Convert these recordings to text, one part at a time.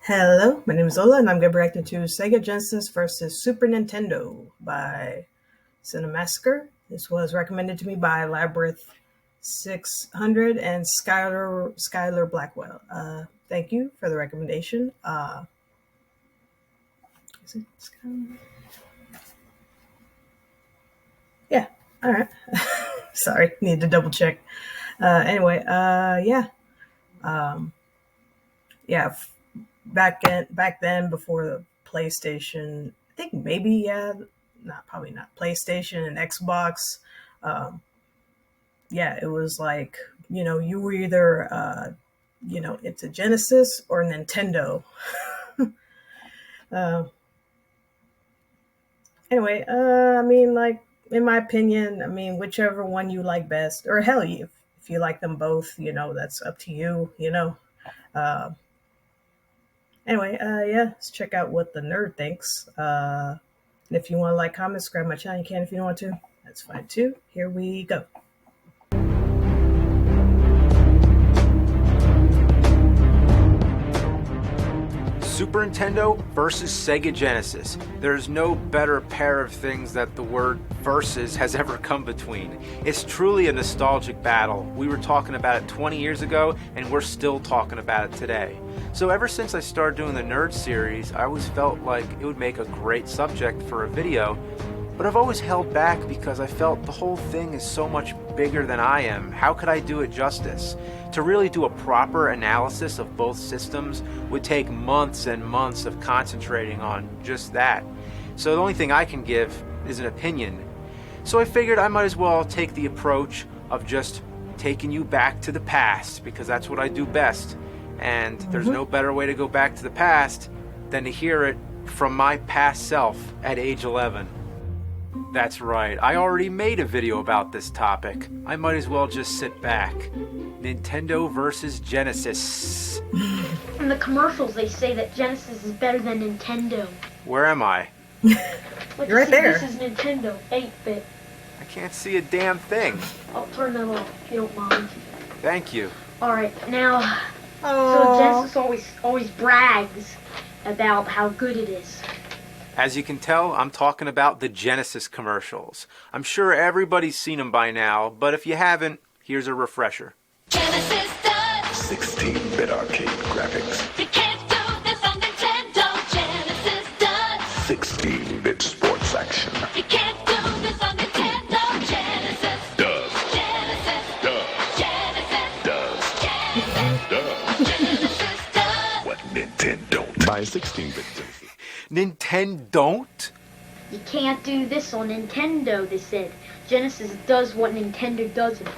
Hello, my name is Ola, and I'm going to be reacting to Sega Genesis versus Super Nintendo by Cinemassacre. This was recommended to me by Labyrinth 600 and Skylar Blackwell. Thank you for the recommendation. Is it Skylar? Yeah, all right. Sorry, need to double check. Anyway, yeah. Yeah, back then before the PlayStation, I think maybe probably not PlayStation and Xbox. Um, yeah, it was like you were either into Genesis or Nintendo. uh, anyway, I mean, like in my opinion, I mean whichever one you like best, or hell, if you like them both, that's up to you. Uh, Anyway, yeah, let's check out what the nerd thinks. And if you want to like, comment, subscribe my channel, you can if you don't want to. That's fine too. Here we go. Super Nintendo versus Sega Genesis. There's no better pair of things that the word versus has ever come between. It's truly a nostalgic battle. We were talking about it 20 years ago, and we're still talking about it today. So ever since I started doing the Nerd series, I always felt like it would make a great subject for a video, but I've always held back because I felt the whole thing is so much bigger than I am. How could I do it justice? To really do a proper analysis of both systems would take months and months of concentrating on just that. So the only thing I can give is an opinion. So I figured I might as well take the approach of just taking you back to the past, because that's what I do best. And there's no better way to go back to the past than to hear it from my past self at age 11. That's right, I already made a video about this topic. I might as well just sit back. Nintendo versus Genesis. In the commercials, they say that Genesis is better than Nintendo. Where am I? You're right there. This is Nintendo 8-bit. I can't see a damn thing. I'll turn that off if you don't mind. Thank you. Alright, now, so Aww. Genesis always brags about how good it is. As you can tell, I'm talking about the Genesis commercials. I'm sure everybody's seen them by now, but if you haven't, here's a refresher. Genesis does 16-bit arcade graphics. You can't do this on Nintendo. Genesis does 16-bit sports action. You can't do this on Nintendo. Genesis Does. Genesis Does. Genesis Does. Genesis Does. Genesis does. What Nintendo don't. By 16-bit Genesis. Nintendo don't? You can't do this on Nintendo, they said. Genesis does what Nintendo doesn't.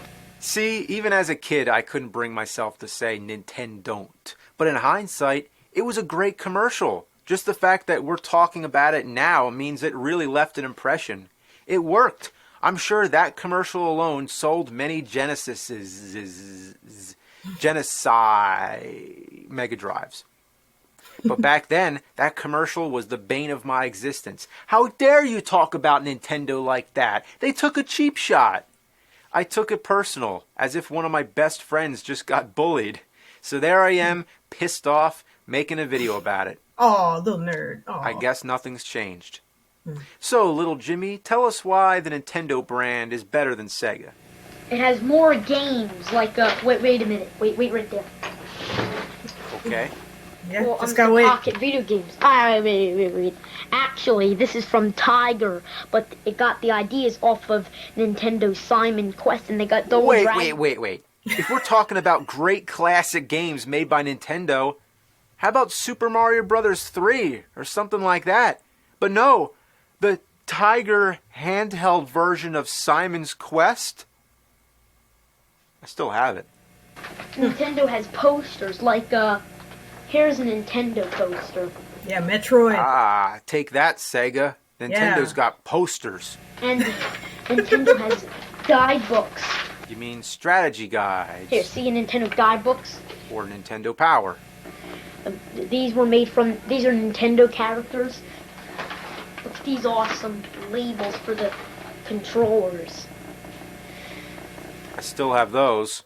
See, even as a kid, I couldn't bring myself to say Nintendo don't. But in hindsight, it was a great commercial. Just the fact that we're talking about it now means it really left an impression. It worked. I'm sure that commercial alone sold many Genesi Mega Drives. But back then, that commercial was the bane of my existence. How dare you talk about Nintendo like that? They took a cheap shot. I took it personal, as if one of my best friends just got bullied. So there I am, pissed off, making a video about it. Oh, little nerd. Aw. I guess nothing's changed. So, little Jimmy, tell us why the Nintendo brand is better than Sega. It has more games, like, wait a minute. Wait right there. Okay? Yeah, Well, just gotta wait. Pocket video games. Wait. Actually, this is from Tiger, but it got the ideas off of Nintendo's Simon Quest, and they got those. Wait. If we're talking about great classic games made by Nintendo, how about Super Mario Bros. 3 or something like that? But no, the Tiger handheld version of Simon's Quest? I still have it. Nintendo has posters, like, here's a Nintendo poster. Yeah, Metroid. Ah, take that, Sega. Nintendo's got posters. And Nintendo has guidebooks. You mean strategy guides? Here, see Nintendo guidebooks? Or Nintendo Power. These are Nintendo characters. Look at these awesome labels for the controllers. I still have those.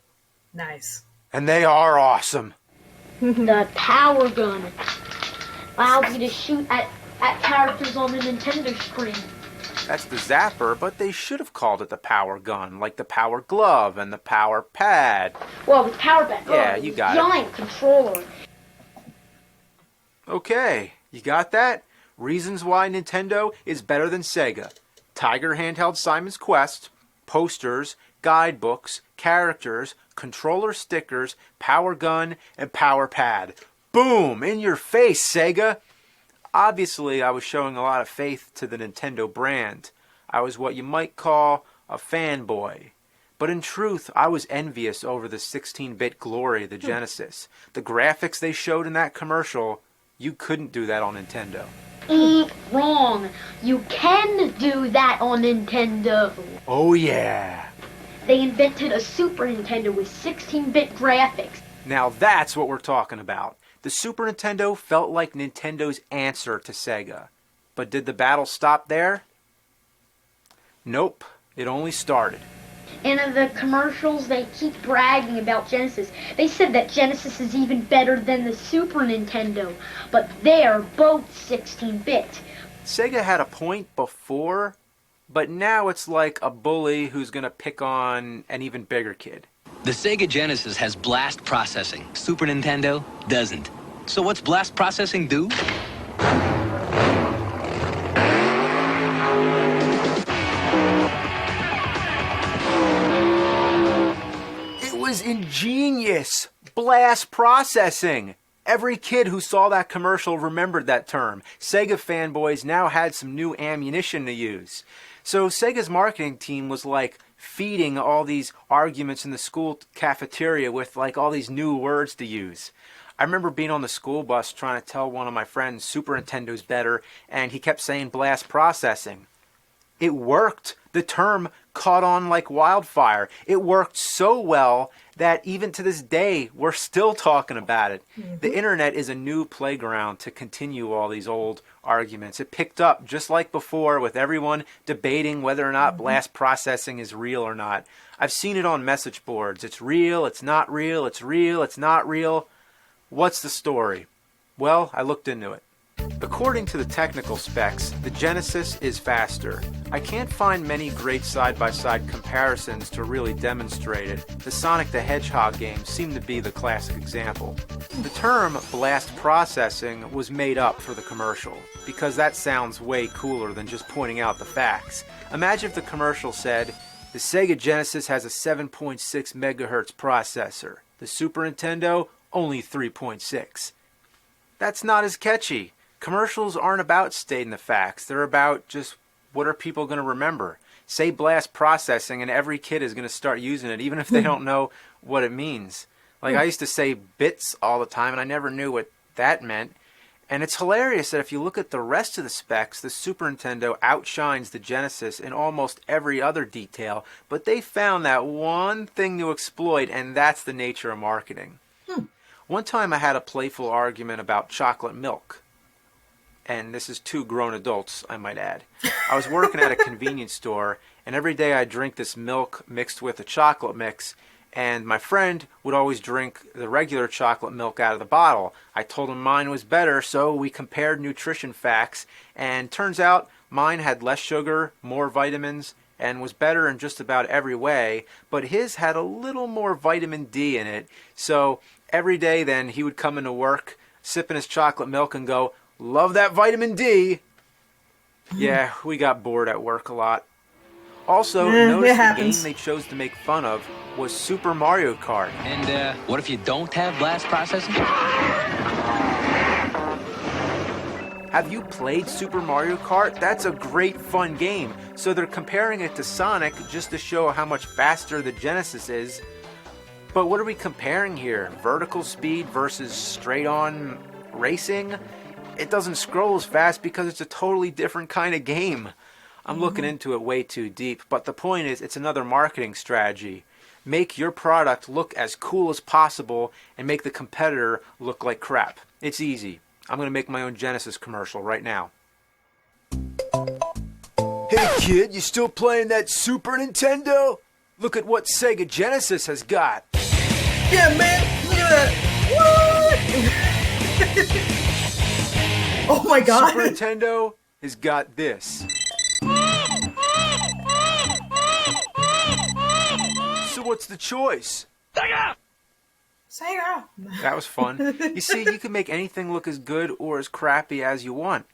Nice. And they are awesome. The power gun. allows you to shoot at characters on the Nintendo screen. That's the zapper, but they should have called it the power gun, like the power glove and the power pad. Well, the power pad. Yeah, you got it. Giant controller. Okay, you got that? Reasons why Nintendo is better than Sega. Tiger handheld Simon's Quest, posters, guidebooks, characters, controller stickers, power gun, and power pad. Boom! In your face, Sega! Obviously, I was showing a lot of faith to the Nintendo brand. I was what you might call a fanboy. But in truth, I was envious over the 16-bit glory of the Genesis. The graphics they showed in that commercial, you couldn't do that on Nintendo. Wrong. You can do that on Nintendo. Oh yeah. They invented a Super Nintendo with 16-bit graphics. Now that's what we're talking about. The Super Nintendo felt like Nintendo's answer to Sega. But did the battle stop there? Nope. It only started. And in the commercials, they keep bragging about Genesis. They said that Genesis is even better than the Super Nintendo, but they're both 16-bit. Sega had a point before, but now it's like a bully who's going to pick on an even bigger kid. The Sega Genesis has blast processing. Super Nintendo doesn't. So what's blast processing do? It was ingenious. Blast processing. Every kid who saw that commercial remembered that term. Sega fanboys now had some new ammunition to use. So Sega's marketing team was like feeding all these arguments in the school cafeteria with like all these new words to use. I remember being on the school bus trying to tell one of my friends Super Nintendo's better, and he kept saying blast processing. It worked. The term caught on like wildfire. It worked so well that even to this day, we're still talking about it. Mm-hmm. The internet is a new playground to continue all these old arguments. It picked up just like before with everyone debating whether or not blast processing is real or not. I've seen it on message boards. It's real, it's not real, it's real, it's not real. What's the story? Well, I looked into it. According to the technical specs, the Genesis is faster. I can't find many great side-by-side comparisons to really demonstrate it. The Sonic the Hedgehog games seem to be the classic example. The term blast processing was made up for the commercial, because that sounds way cooler than just pointing out the facts. Imagine if the commercial said, the Sega Genesis has a 7.6 megahertz processor. The Super Nintendo, only 3.6. That's not as catchy. Commercials aren't about stating the facts. They're about just what are people going to remember. Say blast processing and every kid is going to start using it, even if they don't know what it means. Like I used to say bits all the time and I never knew what that meant. And it's hilarious that if you look at the rest of the specs, the Super Nintendo outshines the Genesis in almost every other detail. But they found that one thing to exploit, and that's the nature of marketing. One time I had a playful argument about chocolate milk. And this is two grown adults, I might add. I was working at a convenience store, and every day I drink this milk mixed with a chocolate mix, and my friend would always drink the regular chocolate milk out of the bottle. I told him mine was better, so we compared nutrition facts, and turns out mine had less sugar, more vitamins, and was better in just about every way, but his had a little more vitamin D in it. So every day then he would come into work, sipping his chocolate milk and go, love that vitamin D. Yeah, we got bored at work a lot. Also, notice the game they chose to make fun of was Super Mario Kart. And what if you don't have blast processing? Have you played Super Mario Kart? That's a great fun game. So they're comparing it to Sonic just to show how much faster the Genesis is. But what are we comparing here? Vertical speed versus straight-on racing? It doesn't scroll as fast because it's a totally different kind of game. I'm looking into it way too deep, but the point is it's another marketing strategy. Make your product look as cool as possible and make the competitor look like crap. It's easy. I'm going to make my own Genesis commercial right now. Hey kid, you still playing that Super Nintendo? Look at what Sega Genesis has got. Yeah, man, look at that. What? Oh my god. Super Nintendo has got this. So what's the choice? Sega. That was fun. You see, you can make anything look as good or as crappy as you want.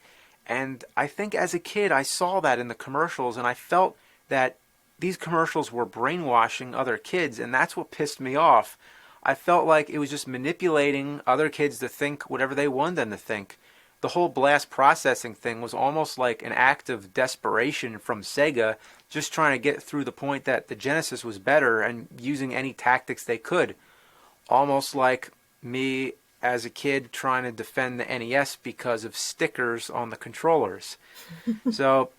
And I think as a kid, I saw that in the commercials, and I felt that these commercials were brainwashing other kids, and that's what pissed me off. I felt like it was just manipulating other kids to think whatever they wanted them to think. The whole blast processing thing was almost like an act of desperation from Sega, just trying to get through the point that the Genesis was better and using any tactics they could. Almost like me as a kid trying to defend the NES because of stickers on the controllers. So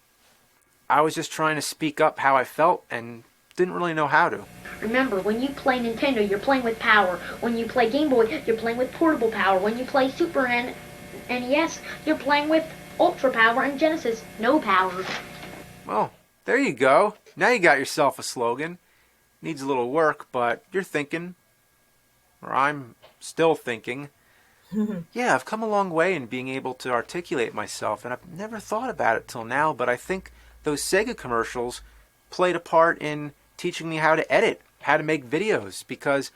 I was just trying to speak up how I felt and didn't really know how to. Remember, when you play Nintendo, you're playing with power. When you play Game Boy, you're playing with portable power. When you play Super NES, you're playing with Ultra Power, and Genesis, no power. Well, there you go. Now you got yourself a slogan. Needs a little work, but you're thinking, or I'm still thinking. Yeah, I've come a long way in being able to articulate myself, and I've never thought about it till now, but I think those Sega commercials played a part in teaching me how to edit, how to make videos, because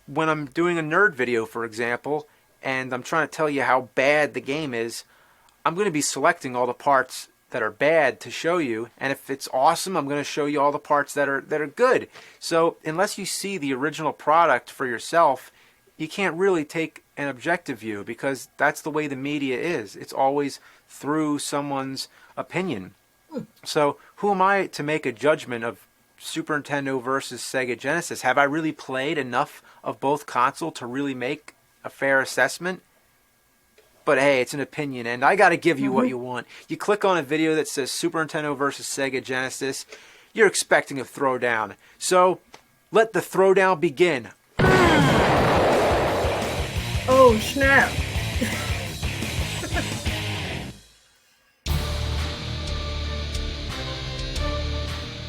when I'm doing a nerd video, for example, and I'm trying to tell you how bad the game is, I'm going to be selecting all the parts that are bad to show you, and if it's awesome, I'm going to show you all the parts that are good. So unless you see the original product for yourself, you can't really take an objective view, because that's the way the media is. It's always through someone's opinion. So who am I to make a judgment of Super Nintendo versus Sega Genesis? Have I really played enough of both consoles to really make a fair assessment? But hey, it's an opinion, and I got to give you what you want. You click on a video that says Super Nintendo versus Sega Genesis, you're expecting a throwdown. So let the throwdown begin. Oh, snap.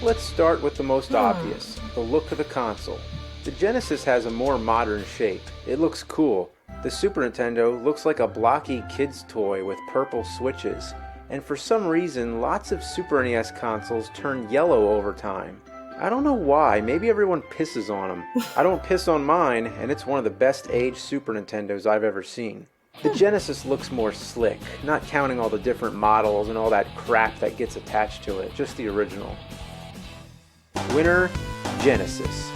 Let's start with the most obvious, the look of the console. The Genesis has a more modern shape. It looks cool. The Super Nintendo looks like a blocky kid's toy with purple switches. And for some reason, lots of Super NES consoles turn yellow over time. I don't know why, maybe everyone pisses on them. I don't piss on mine, and it's one of the best aged Super Nintendos I've ever seen. The Genesis looks more slick, not counting all the different models and all that crap that gets attached to it, just the original. Winner, Genesis.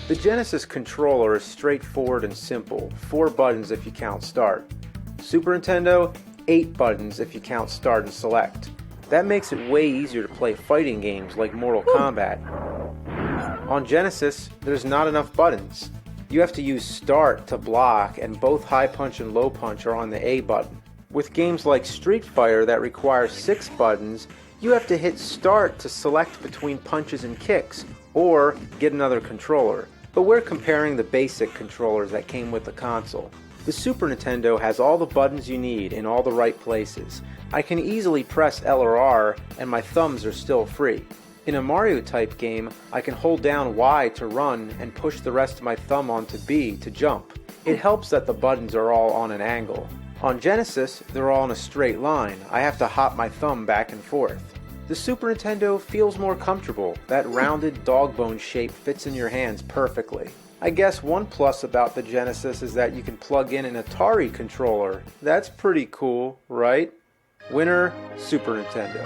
The Genesis controller is straightforward and simple, 4 buttons if you count start. Super Nintendo, 8 buttons if you count start and select. That makes it way easier to play fighting games like Mortal Kombat. On Genesis, there's not enough buttons. You have to use start to block, and both high punch and low punch are on the A button. With games like Street Fighter that require 6 buttons, you have to hit start to select between punches and kicks, or get another controller. But we're comparing the basic controllers that came with the console. The Super Nintendo has all the buttons you need in all the right places. I can easily press L or R, and my thumbs are still free. In a Mario type game, I can hold down Y to run and push the rest of my thumb onto B to jump. It helps that the buttons are all on an angle. On Genesis, they're all in a straight line. I have to hop my thumb back and forth. The Super Nintendo feels more comfortable. That rounded dog bone shape fits in your hands perfectly. I guess one plus about the Genesis is that you can plug in an Atari controller. That's pretty cool, right? Winner, Super Nintendo.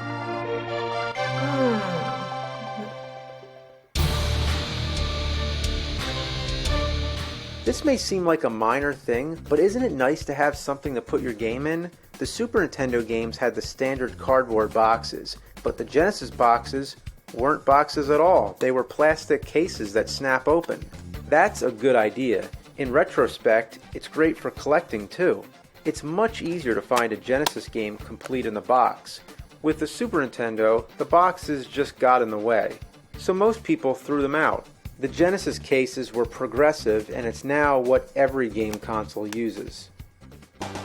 This may seem like a minor thing, but isn't it nice to have something to put your game in? The Super Nintendo games had the standard cardboard boxes, but the Genesis boxes weren't boxes at all. They were plastic cases that snap open. That's a good idea. In retrospect, it's great for collecting too. It's much easier to find a Genesis game complete in the box. With the Super Nintendo, the boxes just got in the way, so most people threw them out. The Genesis cases were progressive, and it's now what every game console uses.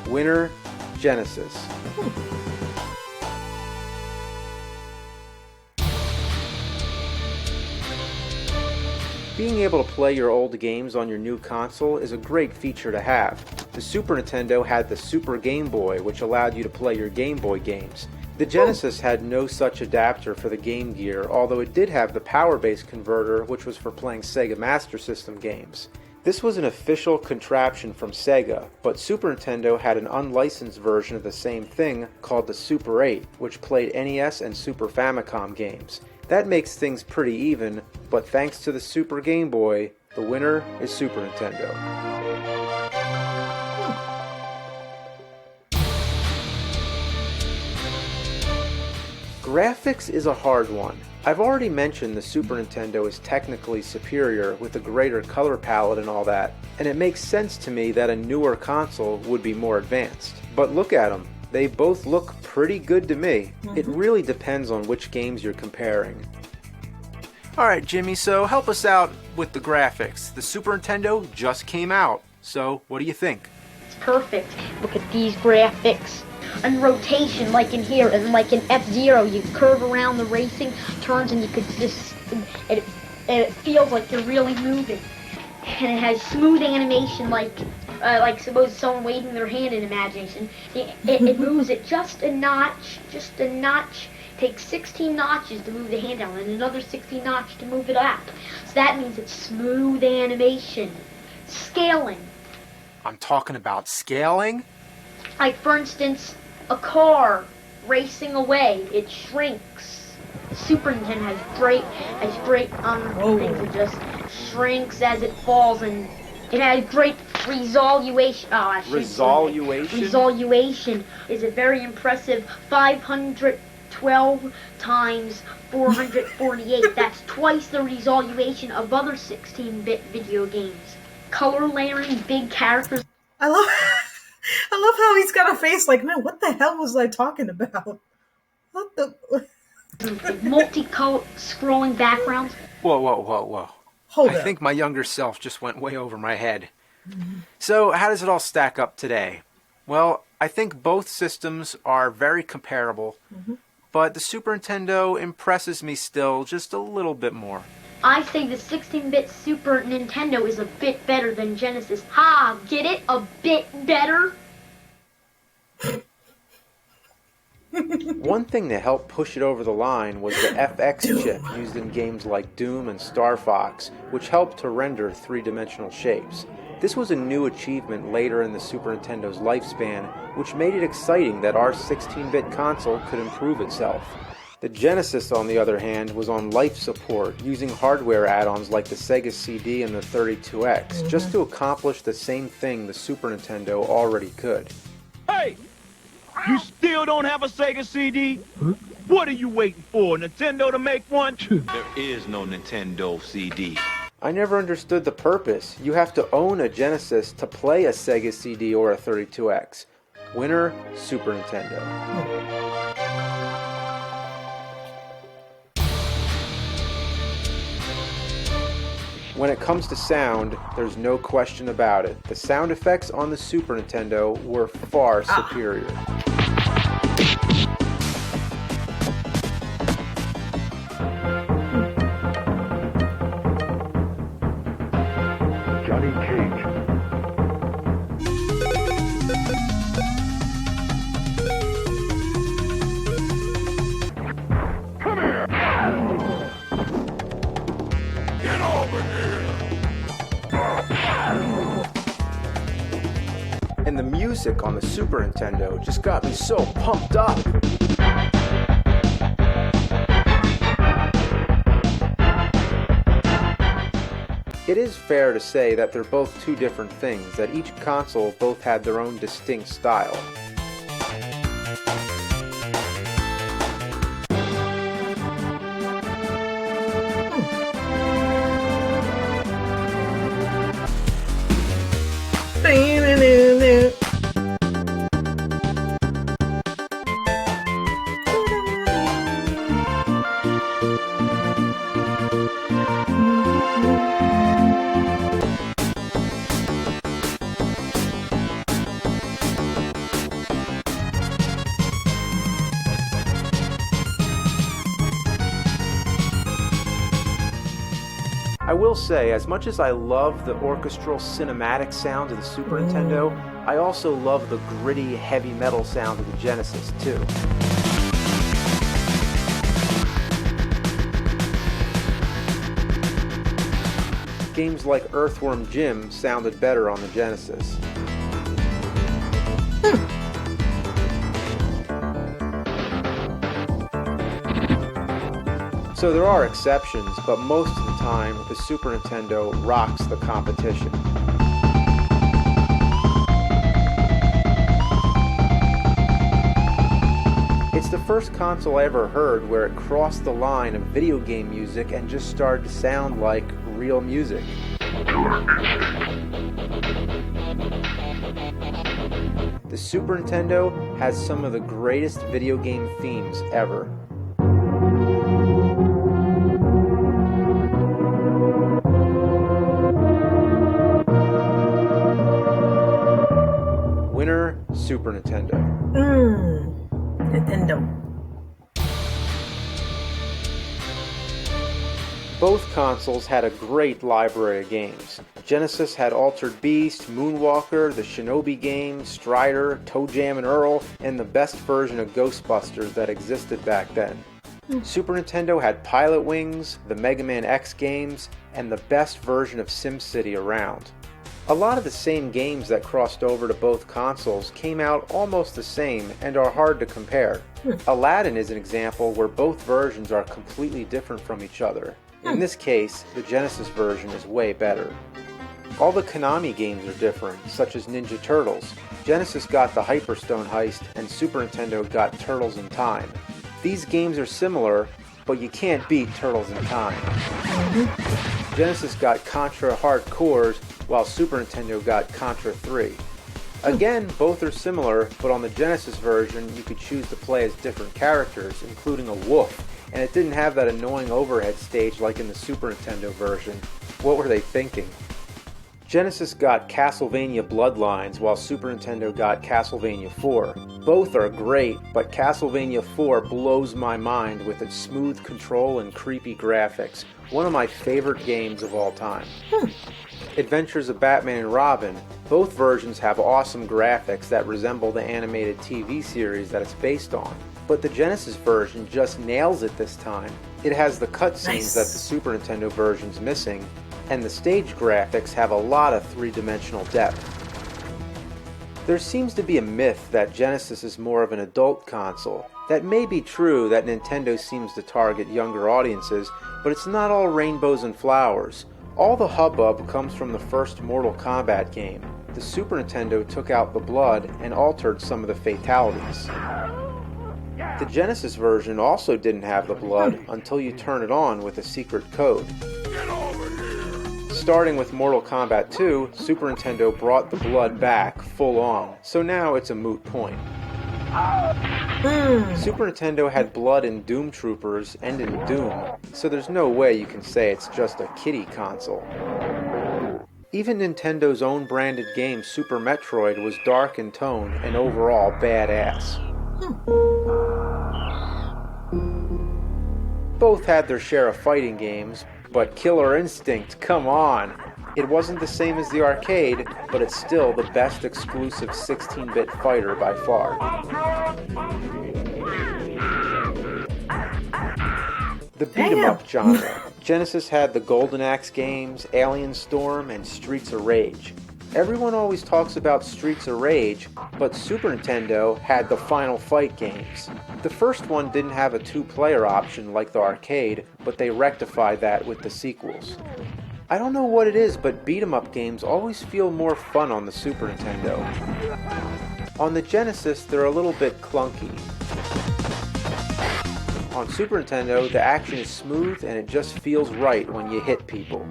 Winner, Genesis. Being able to play your old games on your new console is a great feature to have. The Super Nintendo had the Super Game Boy, which allowed you to play your Game Boy games. The Genesis had no such adapter for the Game Gear, although it did have the power-based converter, which was for playing Sega Master System games. This was an official contraption from Sega, but Super Nintendo had an unlicensed version of the same thing called the Super 8, which played NES and Super Famicom games. That makes things pretty even, but thanks to the Super Game Boy, the winner is Super Nintendo. Graphics is a hard one. I've already mentioned the Super Nintendo is technically superior with a greater color palette and all that, and it makes sense to me that a newer console would be more advanced. But look at them. They both look pretty good to me. It really depends on which games you're comparing. Alright Jimmy, so help us out with the graphics. The Super Nintendo just came out, so what do you think? It's perfect. Look at these graphics. And rotation, like in here, and like in F-Zero, you curve around the racing turns, and you could just, and it feels like you're really moving. And it has smooth animation, like suppose someone waving their hand in imagination. It moves it just a notch. Takes 16 notches to move the hand down, and another 16 notches to move it up. So that means it's smooth animation. Scaling. I'm talking about scaling? Like, for instance, a car racing away, it shrinks. Super Nintendo has great things that just shrinks as it falls, and it has great resolution. Resolution is a very impressive 512 times 448. That's twice the resolution of other 16-bit video games. Color layering, big characters. I love how he's got a face like, man, what the hell was I talking about? What the... Multicolor scrolling backgrounds. Whoa. Hold I up. think my younger self just went way over my head. So how does it all stack up today? Well, I think both systems are very comparable, but the Super Nintendo impresses me still just a little bit more. I say the 16-bit Super Nintendo is a bit better than Genesis. Ha! Get it? A bit better? One thing that helped push it over the line was the FX chip used in games like Doom and Star Fox, which helped to render three-dimensional shapes. This was a new achievement later in the Super Nintendo's lifespan, which made it exciting that our 16-bit console could improve itself. The Genesis, on the other hand, was on life support, using hardware add-ons like the Sega CD and the 32X, just to accomplish the same thing the Super Nintendo already could. Hey! You still don't have a Sega CD? What are you waiting for, Nintendo to make one? There is no Nintendo CD. I never understood the purpose. You have to own a Genesis to play a Sega CD or a 32X. Winner, Super Nintendo. When it comes to sound, there's no question about it. The sound effects on the Super Nintendo were far superior. Johnny Cage. Come here! Get over here! And the music on the Super Nintendo just got me so pumped up. It is fair to say that they're both two different things, that each console both had their own distinct style. I will say, as much as I love the orchestral cinematic sound of the Super Nintendo, I also love the gritty heavy metal sound of the Genesis too. Games like Earthworm Jim sounded better on the Genesis. So there are exceptions, but most of the time, the Super Nintendo rocks the competition. It's the first console I ever heard where it crossed the line of video game music and just started to sound like real music. The Super Nintendo has some of the greatest video game themes ever. Winner, Super Nintendo. Nintendo. Both consoles had a great library of games. Genesis had Altered Beast, Moonwalker, the Shinobi game, Strider, Toe Jam and Earl, and the best version of Ghostbusters that existed back then. Super Nintendo had Pilot Wings, the Mega Man X games, and the best version of SimCity around. A lot of the same games that crossed over to both consoles came out almost the same and are hard to compare. Aladdin is an example where both versions are completely different from each other. In this case, the Genesis version is way better. All the Konami games are different, such as Ninja Turtles. Genesis got the Hyperstone Heist, and Super Nintendo got Turtles in Time. These games are similar, but you can't beat Turtles in Time. Genesis got Contra Hard Corps, while Super Nintendo got Contra 3. Again, both are similar, but on the Genesis version, you could choose to play as different characters, including a wolf, and it didn't have that annoying overhead stage like in the Super Nintendo version. What were they thinking? Genesis got Castlevania Bloodlines, while Super Nintendo got Castlevania 4. Both are great, but Castlevania 4 blows my mind with its smooth control and creepy graphics. One of my favorite games of all time. Adventures of Batman and Robin. Both versions have awesome graphics that resemble the animated TV series that it's based on. But the Genesis version just nails it this time. It has the cutscenes that the Super Nintendo version's missing, and the stage graphics have a lot of three-dimensional depth. There seems to be a myth that Genesis is more of an adult console. That may be true that Nintendo seems to target younger audiences, but it's not all rainbows and flowers. All the hubbub comes from the first Mortal Kombat game. The Super Nintendo took out the blood and altered some of the fatalities. The Genesis version also didn't have the blood until you turn it on with a secret code. Starting with Mortal Kombat 2, Super Nintendo brought the blood back full on, so now it's a moot point. Super Nintendo had blood in Doom Troopers and in Doom, so there's no way you can say it's just a kiddie console. Even Nintendo's own branded game Super Metroid was dark in tone and overall badass. Both had their share of fighting games, but Killer Instinct, come on! It wasn't the same as the arcade, but it's still the best exclusive 16-bit fighter by far. The beat-em-up genre. Genesis had the Golden Axe games, Alien Storm, and Streets of Rage. Everyone always talks about Streets of Rage, but Super Nintendo had the Final Fight games. The first one didn't have a two-player option like the arcade, but they rectified that with the sequels. I don't know what it is, but beat-em-up games always feel more fun on the Super Nintendo. On the Genesis, they're a little bit clunky. On Super Nintendo, the action is smooth and it just feels right when you hit people.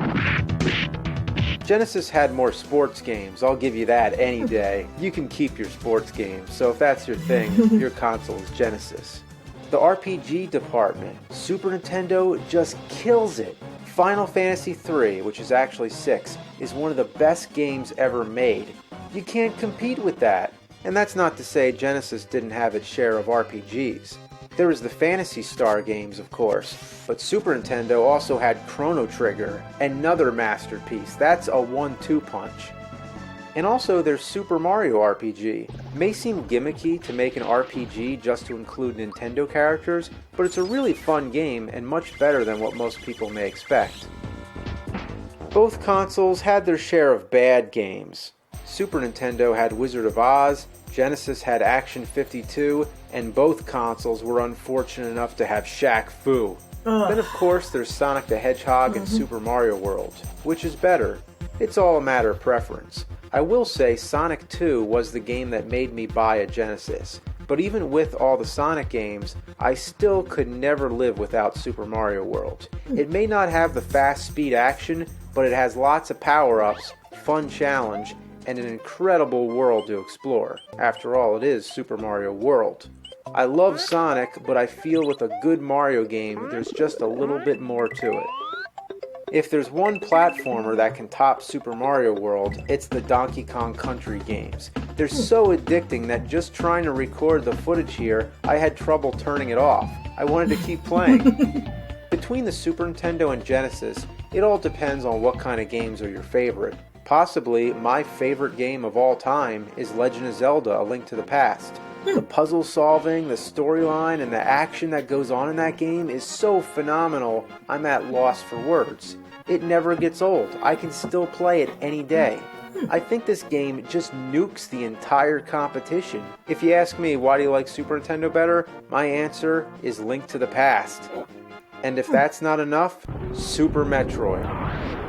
Genesis had more sports games, I'll give you that any day. You can keep your sports games, so if that's your thing, your console is Genesis. The RPG department, Super Nintendo just kills it. Final Fantasy III, which is actually 6, is one of the best games ever made. You can't compete with that. And that's not to say Genesis didn't have its share of RPGs. There was the Phantasy Star games, of course, but Super Nintendo also had Chrono Trigger, another masterpiece. That's a 1-2 punch. And also there's Super Mario RPG. It may seem gimmicky to make an RPG just to include Nintendo characters, but it's a really fun game and much better than what most people may expect. Both consoles had their share of bad games. Super Nintendo had Wizard of Oz, Genesis had Action 52, and both consoles were unfortunate enough to have Shaq Fu. Then of course there's Sonic the Hedgehog and Super Mario World. Which is better? It's all a matter of preference. I will say Sonic 2 was the game that made me buy a Genesis. But even with all the Sonic games, I still could never live without Super Mario World. It may not have the fast speed action, but it has lots of power-ups, fun challenge, and an incredible world to explore. After all, it is Super Mario World. I love Sonic, but I feel with a good Mario game, there's just a little bit more to it. If there's one platformer that can top Super Mario World, it's the Donkey Kong Country games. They're so addicting that just trying to record the footage here, I had trouble turning it off. I wanted to keep playing. Between the Super Nintendo and Genesis, it all depends on what kind of games are your favorite. Possibly, my favorite game of all time is Legend of Zelda: A Link to the Past. The puzzle solving, the storyline, and the action that goes on in that game is so phenomenal, I'm at loss for words. It never gets old. I can still play it any day. I think this game just nukes the entire competition. If you ask me why do you like Super Nintendo better, my answer is Link to the Past. And if that's not enough, Super Metroid.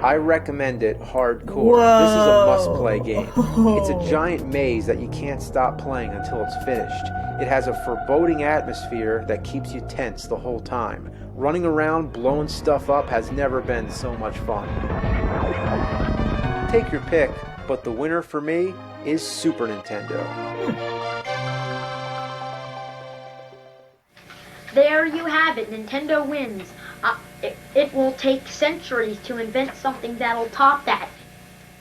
I recommend it hardcore. This is a must-play game. It's a giant maze that you can't stop playing until it's finished. It has a foreboding atmosphere that keeps you tense the whole time. Running around blowing stuff up has never been so much fun. Take your pick, but the winner for me is Super Nintendo. There you have it. Nintendo wins. It will take centuries to invent something that'll top that.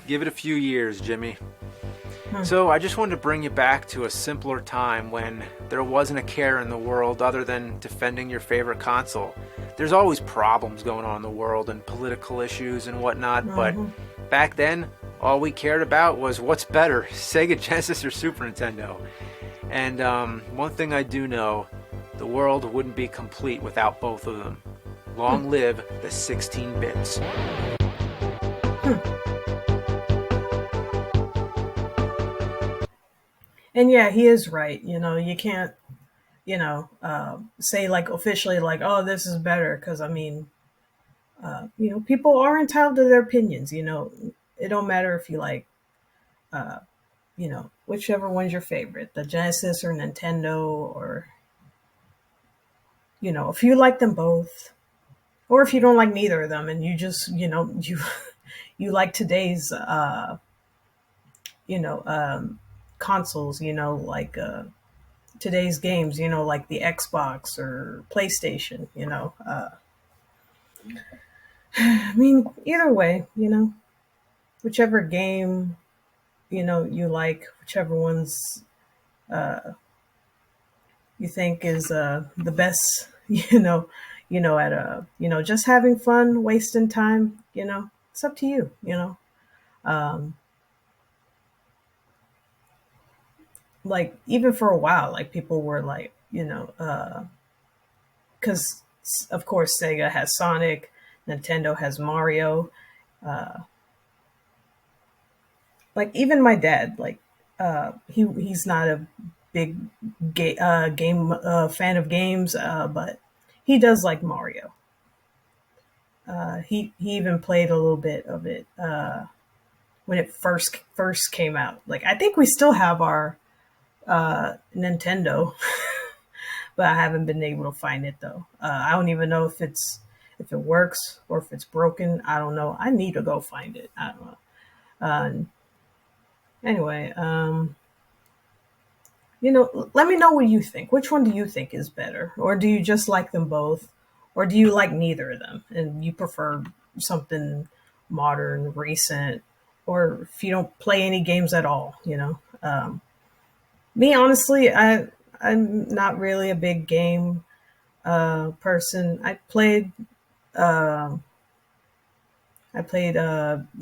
Give it a few years, Jimmy. So I just wanted to bring you back to a simpler time when there wasn't a care in the world other than defending your favorite console. There's always problems going on in the world and political issues and whatnot, but back then, all we cared about was what's better, Sega Genesis or Super Nintendo. And one thing I do know, the world wouldn't be complete without both of them. Long live the 16 bits. And yeah, he is right. You can't, say like officially like, oh, this is better. Because I mean, people are entitled to their opinions. It don't matter if you like, whichever one's your favorite, the Genesis or Nintendo, or if you like them both, or if you don't like neither of them and you just, you like today's, consoles, like today's games, like the Xbox or PlayStation, I mean, either way, whichever game, you like, whichever one's, you think is the best, at just having fun, wasting time, it's up to you. Like even for a while, like people were like, because of course Sega has Sonic, Nintendo has Mario. Like even my dad, like he's not a big game fan of games, but he does like Mario. He even played a little bit of it when it first came out. Like I think we still have our Nintendo, but I haven't been able to find it though. I don't even know if it works or if it's broken. I don't know. I need to go find it. I don't know. Anyway, let me know what you think. Which one do you think is better? Or do you just like them both? Or do you like neither of them and you prefer something modern, recent, or if you don't play any games at all, Me, honestly, I'm not really a big game person. I played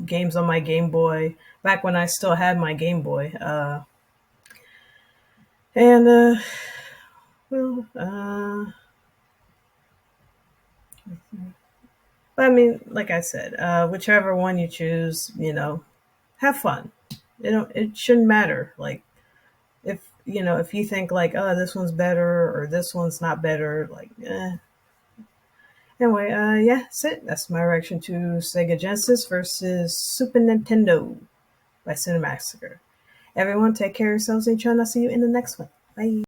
games on my Game Boy back when I still had my Game Boy. And well, but I mean, like I said, whichever one you choose, have fun. It shouldn't matter. Like if you think like, oh, this one's better or this one's not better, like, Anyway, yeah, that's it. That's my reaction to Sega Genesis versus Super Nintendo by Cinemassacre. Everyone, take care of yourselves and try not to see you in the next one. Bye.